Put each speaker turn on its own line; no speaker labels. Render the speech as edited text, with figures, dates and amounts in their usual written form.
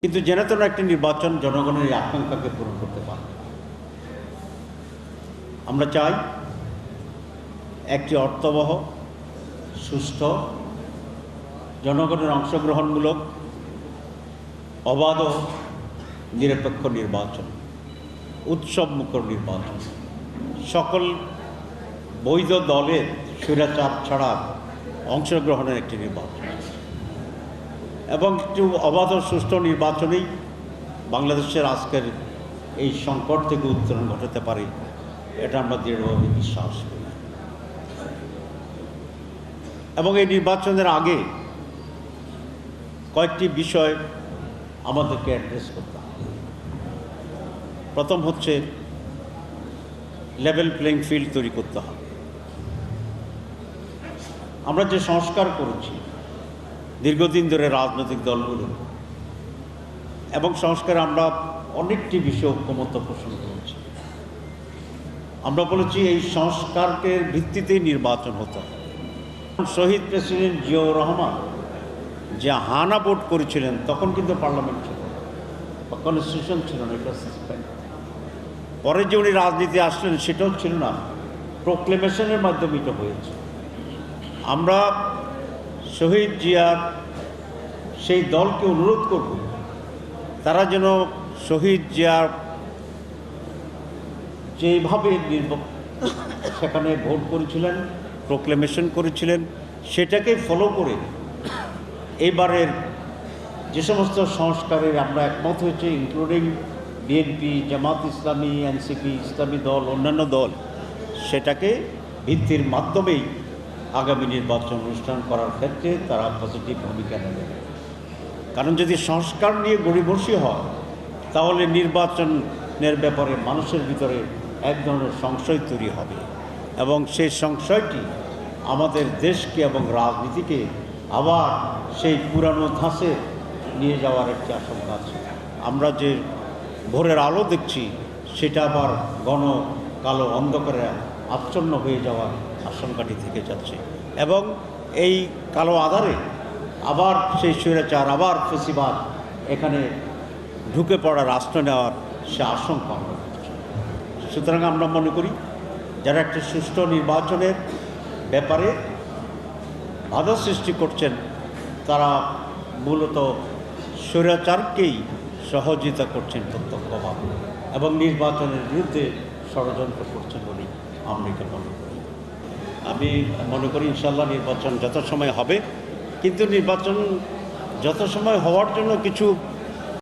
কিন্তু যেন তেন একটি নির্বাচন জনগণের এই আকাঙ্ক্ষাকে পূরণ করতে পারে। আমরা চাই একটি অর্থবহ, সুষ্ঠু, জনগণের অংশগ্রহণমূলক, অবাধ ও নিরপেক্ষ নির্বাচন, উৎসবমুখর নির্বাচন, সকল বৈধ দলের স্বৈরাচার ছাড়া অংশগ্রহণের একটি নির্বাচন এবং একটু অবাধ ও সুষ্ঠু নির্বাচনেই বাংলাদেশের আজকের এই সংকট থেকে উত্তরণ ঘটাতে পারে, এটা আমরা দৃঢ়ভাবে বিশ্বাস করি। এবং এই নির্বাচনের আগে কয়েকটি বিষয় আমাদেরকে অ্যাড্রেস করতে হবে। প্রথম হচ্ছে লেভেল প্লেইং ফিল্ড তৈরি করতে হবে। আমরা যে সংস্কার করেছি দীর্ঘদিন ধরে রাজনৈতিক দলগুলো, এবং সংস্কারে আমরা অনেকটি বিষয়ে ঐক্যমত্য পোষণ করেছি। আমরা বলেছি এই সংস্কারের ভিত্তিতেই নির্বাচন হতে হবে। শহীদ প্রেসিডেন্ট জিয়াউর রহমান যে হানা ভোট করেছিলেন তখন কিন্তু পার্লামেন্ট ছিল বা কনস্টিটিউশন ছিল না, এটা সাসপেন্ড। পরে যে উনি রাজনীতি আসলেন সেটাও ছিল না, প্রোক্লেমেশনের মাধ্যমে এটা হয়েছে। আমরা শহীদ জিয়ার সেই দলকে অনুরোধ করব তারা যেন শহীদ জিয়ার যেভাবে সেখানে ভোট করেছিলেন, প্রোক্লেমেশন করেছিলেন, সেটাকে ফলো করে এবারের যে সমস্ত সংস্কারের আমরা একমত হয়েছে, including BNP, Jamaat Islami, NCP, ইসলামী দল, অন্যান্য দল, সেটাকে ভিত্তির মাধ্যমেই আগামী নির্বাচন অনুষ্ঠান করার ক্ষেত্রে তারা পজিটিভ ভূমিকা নেবে। কারণ যদি সংস্কার নিয়ে গড়িমসি হয় তাহলে নির্বাচনের ব্যাপারে মানুষের ভিতরে এক ধরনের সংশয় তৈরি হবে এবং সেই সংশয়টি আমাদের দেশকে এবং রাজনীতিকে আবার সেই পুরানো ধাঁচে নিয়ে যাওয়ার একটি আশঙ্কা আছে। আমরা যে ভোরের আলো দেখছি সেটা আবার ঘন কালো অন্ধকারে আচ্ছন্ন হয়ে যাওয়ার আশঙ্কাটি থেকে যাচ্ছে এবং এই কালো আধারে আবার সেই স্বৈরাচার, আবার ফেসিবাদ এখানে ঢুকে পড়া, রাষ্ট্র নেওয়ার সে আশঙ্কা আমরা করছি। সুতরাং আমরা মনে করি যারা একটা সুষ্ঠু নির্বাচনের ব্যাপারে বাধা সৃষ্টি করছেন তারা মূলত স্বৈরাচারকেই সহযোগিতা করছেন প্রত্যক্ষভাবে এবং নির্বাচনের বিরুদ্ধে ষড়যন্ত্র করছেন বলে আমরা এটা মনে করি। আমি মনে করি ইনশাল্লাহ নির্বাচন যথাসময়ে হবে, কিন্তু নির্বাচন যথাসময় হওয়ার জন্য কিছু